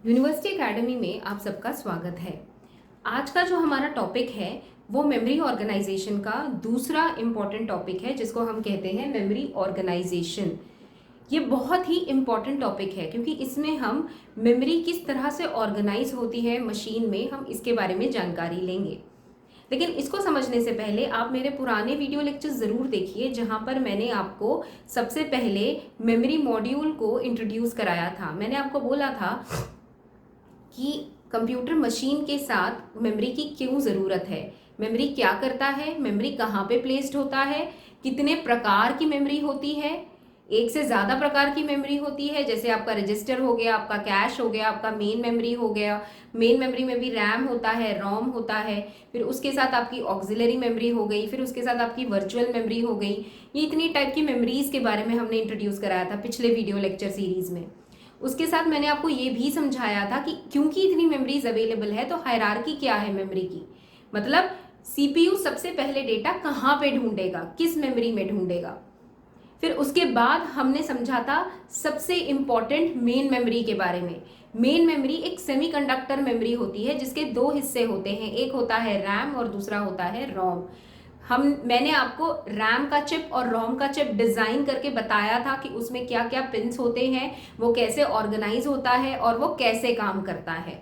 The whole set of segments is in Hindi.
यूनिवर्सिटी एकेडमी में आप सबका स्वागत है। आज का जो हमारा टॉपिक है वो मेमोरी ऑर्गेनाइजेशन का दूसरा इम्पॉर्टेंट टॉपिक है, जिसको हम कहते हैं मेमोरी ऑर्गेनाइजेशन। ये बहुत ही इम्पॉर्टेंट टॉपिक है क्योंकि इसमें हम मेमोरी किस तरह से ऑर्गेनाइज होती है मशीन में, हम इसके बारे में जानकारी लेंगे। लेकिन इसको समझने से पहले आप मेरे पुराने वीडियो लेक्चर ज़रूर देखिए, जहाँ पर मैंने आपको सबसे पहले मेमोरी मॉड्यूल को इंट्रोड्यूस कराया था। मैंने आपको बोला था कि कंप्यूटर मशीन के साथ मेमोरी की क्यों ज़रूरत है, मेमोरी क्या करता है, मेमोरी कहाँ पे प्लेस्ड होता है, कितने प्रकार की मेमोरी होती है, एक से ज़्यादा प्रकार की मेमोरी होती है, जैसे आपका रजिस्टर हो गया, आपका कैश हो गया, आपका मेन मेमोरी हो गया। मेन मेमोरी में भी रैम होता है, रोम होता है, फिर उसके साथ आपकी ऑक्सिलरी मेमोरी हो गई, फिर उसके साथ आपकी वर्चुअल मेमोरी हो गई। ये इतनी टाइप की मेमोरीज के बारे में हमने इंट्रोड्यूस कराया था पिछले वीडियो लेक्चर सीरीज में। उसके साथ मैंने आपको ये भी समझाया था कि क्योंकि इतनी मेमोरीज अवेलेबल है तो हायरार्की क्या है मेमोरी की, मतलब सीपीयू सबसे पहले डेटा कहाँ पे ढूंढेगा, किस मेमोरी में ढूंढेगा। फिर उसके बाद हमने समझा था सबसे इंपॉर्टेंट मेन मेमोरी के बारे में। मेन मेमोरी एक सेमीकंडक्टर मेमोरी होती है जिसके दो हिस्से होते हैं, एक होता है रैम और दूसरा होता है रोम। मैंने आपको रैम का चिप और रोम का चिप डिजाइन करके बताया था कि उसमें क्या क्या पिन्स होते हैं, वो कैसे ऑर्गेनाइज होता है और वो कैसे काम करता है।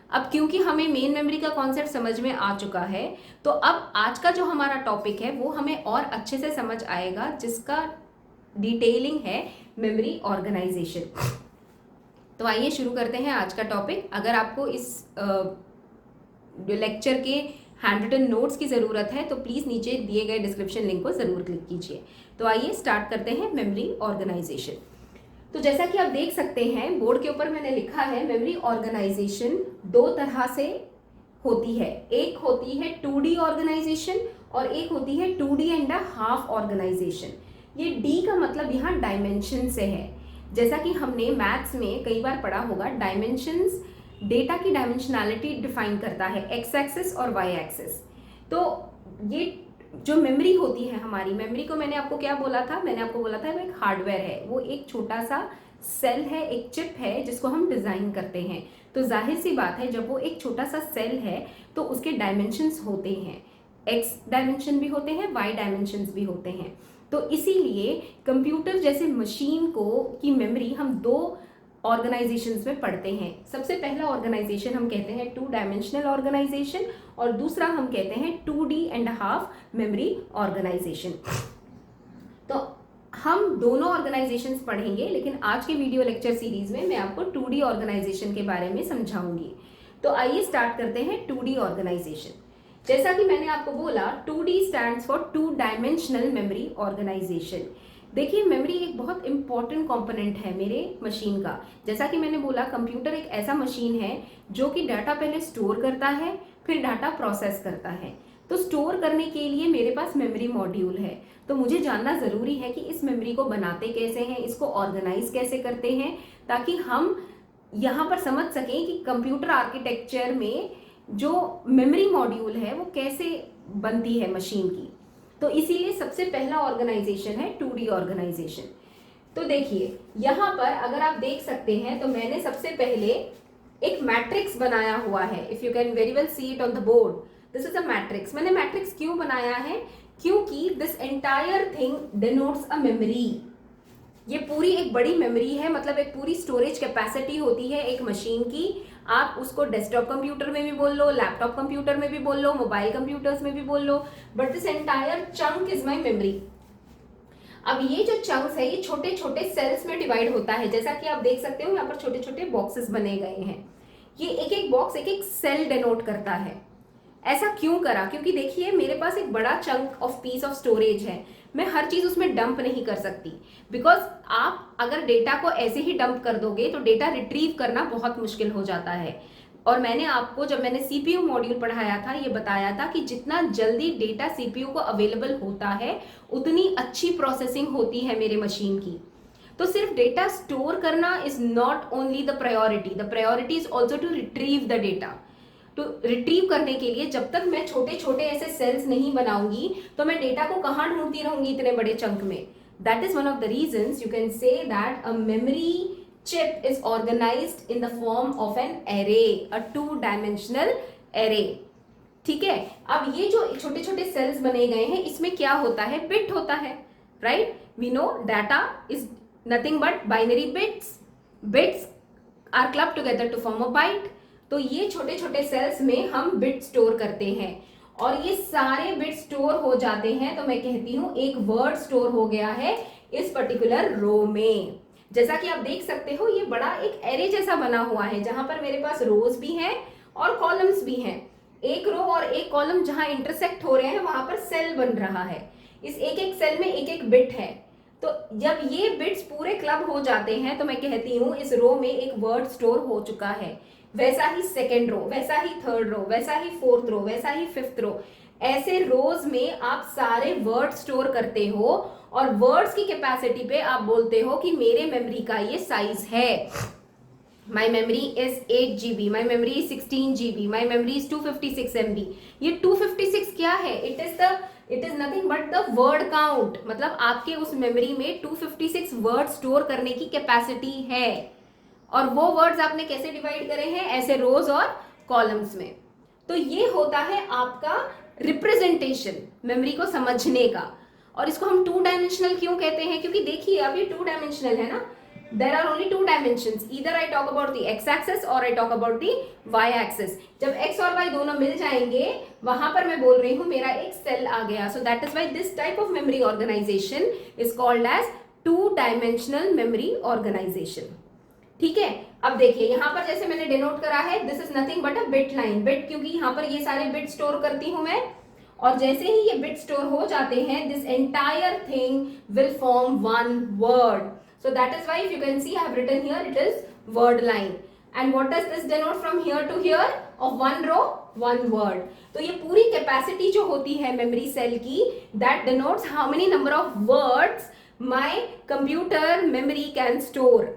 अब क्योंकि हमें मेन मेमोरी का कॉन्सेप्ट समझ में आ चुका है, तो अब आज का जो हमारा टॉपिक है वो हमें और अच्छे से समझ आएगा, जिसका डिटेलिंग है मेमोरी ऑर्गेनाइजेशन। तो आइए शुरू करते हैं आज का टॉपिक। अगर आपको इस लेक्चर के हैंड रिटन नोट्स की ज़रूरत है तो प्लीज़ नीचे दिए गए डिस्क्रिप्शन लिंक को ज़रूर क्लिक कीजिए। तो आइए स्टार्ट करते हैं मेमोरी ऑर्गेनाइजेशन। तो जैसा कि आप देख सकते हैं बोर्ड के ऊपर मैंने लिखा है, मेमोरी ऑर्गेनाइजेशन दो तरह से होती है। एक होती है 2D ऑर्गेनाइजेशन और एक होती है 2D and a half organisation. ये डी का मतलब यहाँ डायमेंशन से है। जैसा कि हमने मैथ्स में कई बार पढ़ा होगा, डायमेंशंस डेटा की डायमेंशनैलिटी डिफाइन करता है, एक्स एक्सिस और वाई एक्सिस। तो ये जो मेमोरी होती है, हमारी मेमोरी को मैंने आपको क्या बोला था, मैंने आपको बोला था वो एक हार्डवेयर है, वो एक छोटा सा सेल है, एक चिप है जिसको हम डिजाइन करते हैं। तो जाहिर सी बात है, जब वो एक छोटा सा सेल है तो उसके डायमेंशंस होते हैं, एक्स डायमेंशन भी होते हैं, वाई डायमेंशंस भी होते हैं। तो इसीलिए कंप्यूटर जैसे मशीन को की मेमोरी हम दो ऑर्गेनाइजेशंस में पढ़ते हैं। सबसे पहला ऑर्गेनाइजेशन हम कहते हैं 2 डायमेंशनल ऑर्गेनाइजेशन और दूसरा हम कहते हैं 2D and half memory organisation. तो हम दोनों ऑर्गेनाइजेशंस पढ़ेंगे, लेकिन आज के वीडियो लेक्चर सीरीज में मैं आपको 2D ऑर्गेनाइजेशन के बारे में समझाऊंगी। तो आइए स्टार्ट करते हैं 2D ऑर्गेनाइजेशन। जैसा कि मैंने आपको बोला, 2D stands for 2 dimensional memory organisation. देखिए, मेमोरी एक बहुत इंपॉर्टेंट कंपोनेंट है मेरे मशीन का। जैसा कि मैंने बोला, कंप्यूटर एक ऐसा मशीन है जो कि डाटा पहले स्टोर करता है, फिर डाटा प्रोसेस करता है। तो स्टोर करने के लिए मेरे पास मेमोरी मॉड्यूल है, तो मुझे जानना ज़रूरी है कि इस मेमोरी को बनाते कैसे हैं, इसको ऑर्गेनाइज कैसे करते हैं, ताकि हम यहाँ पर समझ सकें कि कंप्यूटर आर्किटेक्चर में जो मेमोरी मॉड्यूल है वो कैसे बनती है मशीन की। तो इसीलिए सबसे पहला ऑर्गेनाइजेशन है 2D ऑर्गेनाइजेशन। तो देखिए, यहाँ पर अगर आप देख सकते हैं तो मैंने सबसे पहले एक मैट्रिक्स बनाया हुआ है। If you can very well see it on the board, this is a matrix. मैंने मैट्रिक्स क्यों बनाया है, क्योंकि this entire thing denotes a memory. ये पूरी एक बड़ी मेमोरी है, मतलब एक पूरी स्टोरेज कैपेसिटी होती है एक मशीन की। आप उसको डेस्कटॉप कंप्यूटर में भी बोल लो, लैपटॉप कंप्यूटर में भी बोल लो, मोबाइल कंप्यूटर्स में भी बोल लो, but this entire chunk is my memory. अब ये जो चंक्स है ये छोटे छोटे सेल्स में डिवाइड होता है। जैसा कि आप देख सकते हो यहाँ पर छोटे छोटे बॉक्सेस बने गए हैं। ये एक एक बॉक्स एक एक सेल डिनोट करता है। ऐसा क्यों करा, क्योंकि देखिए मेरे पास एक बड़ा chunk of peace of storage है, मैं हर चीज उसमें डंप नहीं कर सकती। बिकॉज आप अगर डेटा को ऐसे ही डंप कर दोगे तो डेटा रिट्रीव करना बहुत मुश्किल हो जाता है। और मैंने आपको जब मैंने सीपीयू मॉड्यूल पढ़ाया था ये बताया था कि जितना जल्दी डेटा सीपीयू को अवेलेबल होता है उतनी अच्छी प्रोसेसिंग होती है मेरे मशीन की। तो सिर्फ डेटा स्टोर करना is not only the priority is also to retrieve the data. तो रिट्रीव करने के लिए जब तक मैं छोटे छोटे ऐसे सेल्स नहीं बनाऊंगी तो मैं डेटा को कहाँ ढूंढती रहूंगी इतने बड़े चंक में। That is one of the reasons you can say that a memory chip is organized in the form of an array, a two-dimensional array. ठीक है, अब ये जो छोटे छोटे सेल्स बने गए हैं इसमें क्या होता है, बिट होता है, right? We know data is nothing but binary bits. Bits are club together to form a byte. तो ये छोटे छोटे सेल्स में हम बिट स्टोर करते हैं और ये सारे बिट स्टोर हो जाते हैं तो मैं कहती हूं एक वर्ड स्टोर हो गया है इस पर्टिकुलर रो में. जैसा कि आप देख सकते हो ये बड़ा एक एरे जैसा बना हुआ है जहां पर मेरे पास रोज भी हैं और कॉलम्स भी हैं. एक रो और एक कॉलम जहां इंटरसेक्ट हो रहे हैं वहां पर सेल बन रहा है. इस एक एक सेल में एक एक बिट है. तो जब ये बिट्स पूरे क्लब हो जाते हैं तो मैं कहती हूँ इस रो में एक वर्ड स्टोर हो चुका है. वैसा ही सेकेंड रो, वैसा ही थर्ड रो, वैसा ही फोर्थ रो, वैसा ही फिफ्थ रो. ऐसे रोज में आप सारे वर्ड स्टोर करते हो और वर्ड्स की कैपेसिटी पे आप बोलते हो कि मेरे मेमोरी का ये साइज है. My memory is 8 GB, my memory is 16 GB, my memory is 256 MB. ये 256 क्या है? It is nothing but the word count. मतलब आपके उस मेमोरी में 256 वर्ड स्टोर करने की कैपेसिटी है और वो वर्ड्स आपने कैसे डिवाइड करे हैं? ऐसे रोज और कॉलम्स में. तो ये होता है आपका रिप्रेजेंटेशन मेमोरी को समझने का. और इसको हम टू डायमेंशनल क्यों कहते हैं? क्योंकि देखिए अब ये टू डायमेंशनल है ना. There are only two dimensions. Either I talk about the x-axis or I talk about the y-axis. जब x और y दोनों मिल जाएंगे वहां पर मैं बोल रही हूँ मेरा एक सेल आ गया. So that is why this type of memory organization is called as two-dimensional memory organization. ठीक है, अब देखिए यहाँ पर जैसे मैंने डिनोट करा है this is nothing but a bit line. Bit क्योंकि यहाँ पर ये सारे बिट स्टोर करती हूँ मैं और जैसे ही ये बिट स्टोर हो जाते हैं this entire thing will form one word. So that is why if you can see I have written here it is word line. And what does this denote from here to here? Of one row, one word. तो ये पूरी कैपेसिटी जो होती है मेमोरी सेल की that denotes how many number of words my computer memory can store.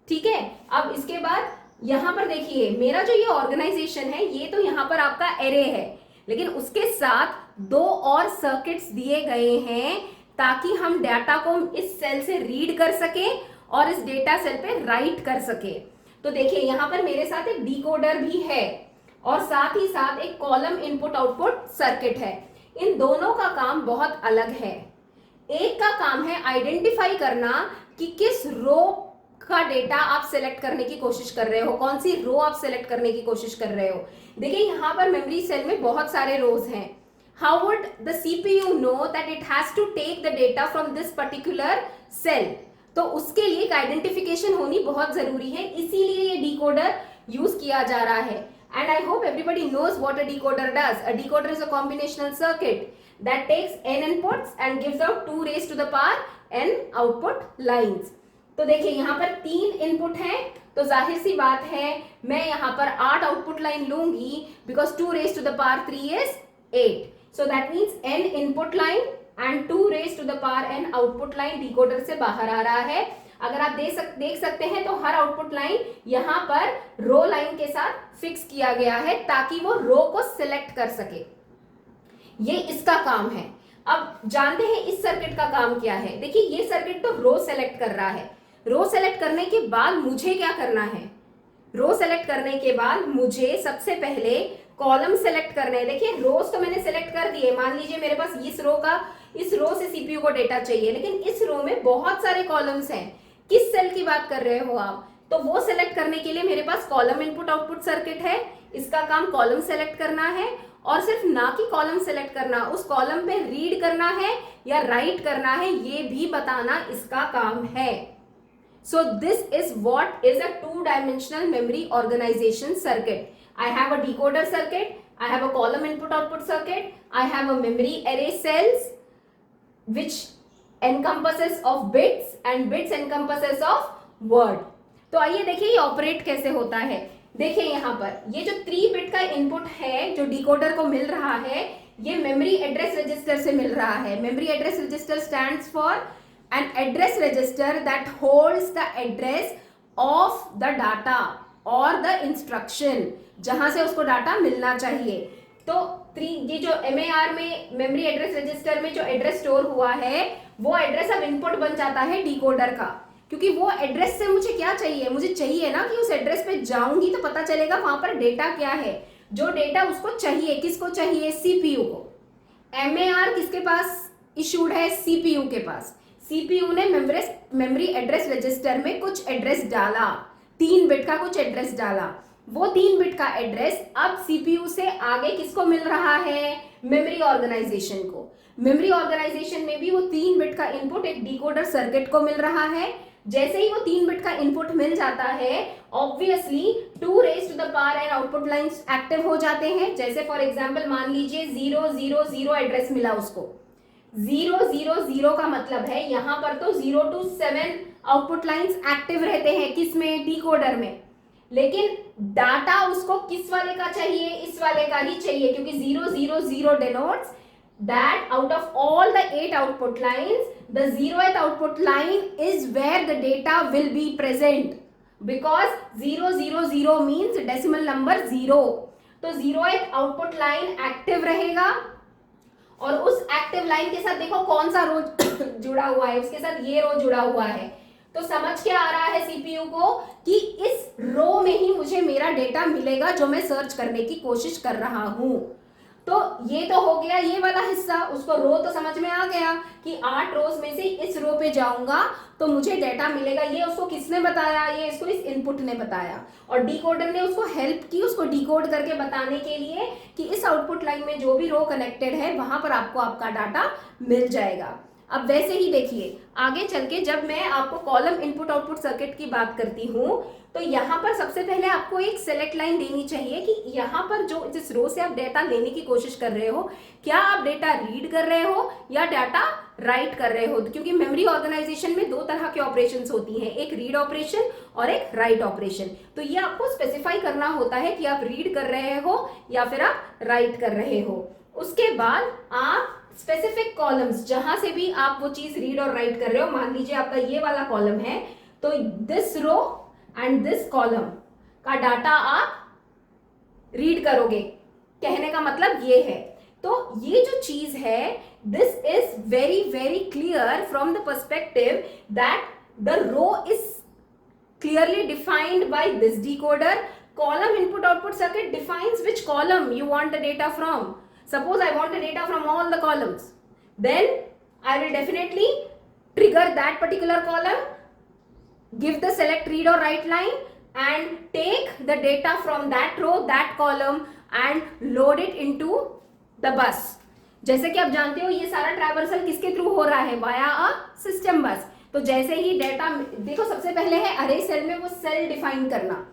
ठीक है, अब इसके बाद यहाँ पर देखिए मेरा जो ये ऑर्गेनाइजेशन है ये तो यहाँ पर आपका एरे है लेकिन उसके साथ दो और सर्किट्स दिए गए हैं ताकि हम डाटा को इस सेल से रीड कर सके और इस डेटा सेल पे राइट कर सके. तो देखिए यहाँ पर मेरे साथ एक डिकोडर भी है और साथ ही साथ एक कॉलम इनपुट आउटपुट सर्किट है. इन दोनों का काम बहुत अलग है. एक का काम है आइडेंटिफाई करना कि किस रो का डेटा आप सेलेक्ट करने की कोशिश कर रहे हो, कौन सी रो आप सेलेक्ट करने की कोशिश कर रहे हो. देखिए यहाँ पर मेमोरी सेल में बहुत सारे रोज हैं. How would the CPU know that it has to take the data from this particular cell? तो उसके लिए एक आइडेंटिफिकेशन होनी बहुत जरूरी है, इसीलिए ये डिकोडर यूज किया जा रहा है. And I hope everybody knows what a decoder does. A decoder is a combinational circuit that takes n inputs and gives out 2 raised to the power n output lines. तो देखिए यहाँ पर 3 इनपुट हैं तो जाहिर सी बात है मैं यहाँ पर 8 आउटपुट लाइन लूंगी because 2 raised to the power 3 is 8. So that means n input line and 2 raised to the power n output line decoder से बाहर आ रहा है. अगर आप देख सकते हैं तो हर आउटपुट लाइन यहाँ पर रो लाइन के साथ फिक्स किया गया है ताकि वो रो को सिलेक्ट कर सके. ये इसका काम है. अब जानते हैं इस सर्किट का काम क्या है. देखिए ये सर्किट तो रो सेलेक्ट कर रहा है. रो सेलेक्ट करने के बाद मुझे क्या करना है? रो सेलेक्ट करने के बाद मुझे सबसे पहले कॉलम सेलेक्ट करना है. देखिए रोज तो मैंने सेलेक्ट कर दिए. मान लीजिए मेरे पास इस रो से सीपीयू को डेटा चाहिए लेकिन इस रो में बहुत सारे कॉलम्स हैं. किस सेल की बात कर रहे हो आप? तो वो सेलेक्ट करने के लिए मेरे पास कॉलम इनपुट आउटपुट सर्किट है. इसका काम कॉलम सेलेक्ट करना है और सिर्फ ना कि कॉलम सेलेक्ट करना, उस कॉलम पे रीड करना है या राइट करना है ये भी बताना इसका काम है. So this is what is a two-dimensional memory organization circuit. I have a decoder circuit, I have a column input output circuit, I have a memory array cells which encompasses of bits and bits encompasses of word. तो आइए देखिए ये ऑपरेट कैसे होता है. देखिए यहाँ पर ये जो 3 बिट का इनपुट है जो डिकोडर को मिल रहा है ये मेमोरी एड्रेस रजिस्टर से मिल रहा है. Memory address register stands for an address register that holds the address of the data or the instruction जहां से उसको डाटा मिलना चाहिए. तो ये जो MAR में मेमोरी एड्रेस रजिस्टर में जो एड्रेस स्टोर हुआ है वो एड्रेस अब इनपुट बन जाता है डिकोडर का. क्योंकि वो एड्रेस से मुझे क्या चाहिए, मुझे चाहिए ना कि उस एड्रेस पे जाऊंगी तो पता चलेगा वहां पर डेटा क्या है। जो डेटा उसको चाहिए, किसको चाहिए, सीपीयू को। एमएआर किसके पास इशूड है, सीपीयू के पास। सीपीयू ने मेमोरी एड्रेस रजिस्टर में कुछ एड्रेस डाला, 3 बिट का कुछ एड्रेस डाला। वो 3 बिट का एड्रेस अब सीपीयू से आगे किसको मिल रहा है, मेमोरी ऑर्गेनाइजेशन को। मेमोरी ऑर्गेनाइजेशन में भी वो 3 बिट का इनपुट एक डिकोडर सर्किट को मिल रहा है। जैसे ही वो 3 बिट का इनपुट मिल जाता है, obviously 2 raise to the power and output lines active हो जाते हैं। जैसे फॉर एग्जांपल मान लीजिए 000 एड्रेस मिला उसको, 000 का मतलब है यहां पर तो 0 to 7 आउटपुट लाइंस एक्टिव रहते हैं, किसमें, डिकोडर में। लेकिन डाटा उसको किस वाले का चाहिए, इस वाले का ही चाहिए, क्योंकि 000 denotes that out of all the 8 output lines, the 0th output line is where the data will be present, because 000 means decimal number 0। तो 0th आउटपुट लाइन एक्टिव रहेगा और उस एक्टिव लाइन के साथ देखो कौन सा रो जुड़ा हुआ है, उसके साथ ये रो जुड़ा हुआ है। तो समझ क्या आ रहा है सीपीयू को कि इस रो में ही मुझे मेरा डेटा मिलेगा जो मैं सर्च करने की कोशिश कर रहा हूं। तो ये तो हो गया ये वाला हिस्सा, उसको रो तो समझ में आ गया कि 8 रोज में से इस रो पे जाऊंगा तो मुझे डेटा मिलेगा। ये उसको किसने बताया, ये इसको इस इनपुट ने बताया और डिकोडर ने उसको हेल्प की उसको डिकोड करके बताने के लिए कि इस आउटपुट लाइन में जो भी रो कनेक्टेड है वहां पर आपको आपका डाटा मिल जाएगा। अब वैसे ही देखिए आगे चल के जब मैं आपको कॉलम इनपुट आउटपुट सर्किट की बात करती हूँ तो यहाँ पर सबसे पहले आपको एक सेलेक्ट लाइन देनी चाहिए कि यहाँ पर जो जिस रो से आप डेटा लेने की कोशिश कर रहे हो, क्या आप डेटा रीड कर रहे हो या डाटा राइट कर रहे हो। क्योंकि मेमोरी ऑर्गेनाइजेशन में 2 तरह के ऑपरेशंस होती हैं, एक रीड ऑपरेशन और एक राइट ऑपरेशन। तो ये आपको स्पेसिफाई करना होता है कि आप रीड कर रहे हो या फिर आप राइट कर रहे हो। उसके बाद आप स्पेसिफिक कॉलम्स जहां से भी आप वो चीज रीड और राइट कर रहे हो, मान लीजिए आपका ये वाला कॉलम है तो this row and this column का डाटा आप रीड करोगे, कहने का मतलब ये है। तो ये जो चीज है this is very very clear from the perspective that the row is clearly defined by this decoder. Column input output circuit defines which column you want the data from. Suppose I want the data from all the columns, then I will definitely trigger that particular column, give the select read or write line and take the data from that row, that column and load it into the bus. जैसे कि आप जानते हो ये सारा ट्रैवर्सल किसके थ्रू हो रहा है, वाया अ सिस्टम बस। तो जैसे ही डेटा देखो सबसे पहले है अरे सेल में वो सेल डिफाइन करना,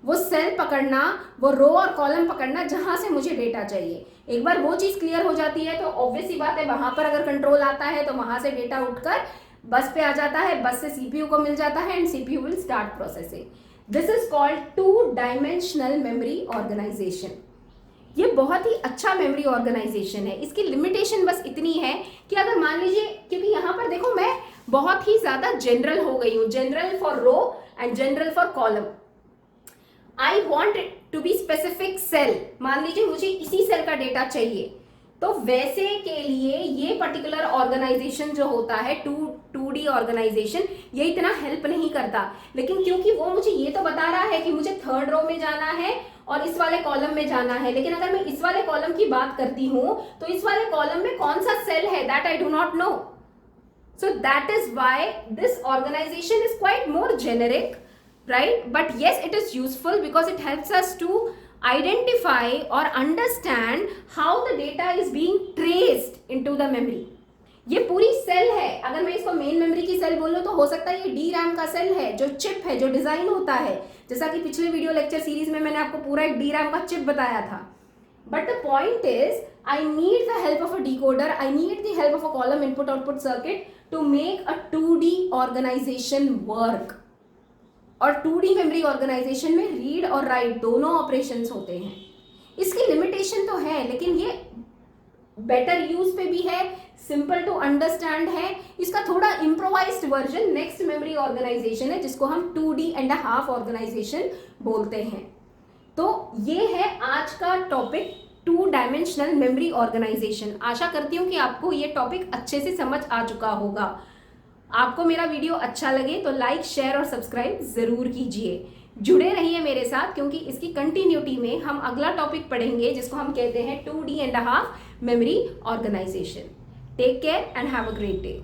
वो सेल पकड़ना, वो रो और कॉलम पकड़ना जहां से मुझे डेटा चाहिए। एक बार वो चीज क्लियर हो जाती है तो ऑब्वियस सी बात है वहां पर अगर कंट्रोल आता है तो वहां से डेटा उठकर बस पे आ जाता है, बस से सीपीयू को मिल जाता है and CPU will start processing. This is called 2 dimensional memory organisation. ये बहुत ही अच्छा मेमोरी ऑर्गेनाइजेशन है। इसकी लिमिटेशन बस इतनी है कि अगर मान लीजिए, क्योंकि यहाँ पर देखो मैं बहुत ही ज्यादा जनरल हो गई हूँ, general for row and general for column. I want to be specific cell, मान लीजिए मुझे इसी सेल का डेटा चाहिए, तो वैसे के लिए ये पर्टिकुलर ऑर्गेनाइजेशन जो होता है 2D ऑर्गेनाइजेशन, ये इतना हेल्प नहीं करता। लेकिन क्योंकि वो मुझे ये तो बता रहा है कि मुझे 3rd रो में जाना है और इस वाले कॉलम में जाना है, लेकिन अगर मैं इस वाले कॉलम की बात करती हूं तो इस वाले कॉलम में कौन सा सेल है that I do not know. So that is why this organization is quite more generic, right? But yes, it is useful because it helps us to identify or understand how the data is being traced into the memory. ये पूरी सेल है, अगर मैं इसको मेन मेमोरी की सेल बोलूं तो हो सकता है ये DRAM का सेल है, जो चिप है, जो डिजाइन होता है, जैसा कि पिछले वीडियो लेक्चर सीरीज में मैंने आपको पूरा एक DRAM का चिप बताया था। But the point is, I need the help of a decoder, I need the help of a column input output circuit to make a 2D organization work. और 2D मेमोरी ऑर्गेनाइजेशन में रीड और राइट दोनों ऑपरेशंस होते हैं। इसकी लिमिटेशन तो है, लेकिन ये बेटर यूज पे भी है, सिंपल टू अंडरस्टैंड है। इसका थोड़ा improvised version next memory organisation है, जिसको हम 2D1/2 ऑर्गेनाइजेशन बोलते हैं। तो ये है आज का टॉपिक 2 डायमेंशनल मेमोरी ऑर्गेनाइजेशन। आशा करती हूँ कि आपको ये टॉपिक अच्छे से समझ आ चुका होगा। आपको मेरा वीडियो अच्छा लगे तो लाइक, शेयर और सब्सक्राइब ज़रूर कीजिए। जुड़े रहिए मेरे साथ, क्योंकि इसकी कंटिन्यूटी में हम अगला टॉपिक पढ़ेंगे जिसको हम कहते हैं 2D and half memory organisation. Take care and have a great day.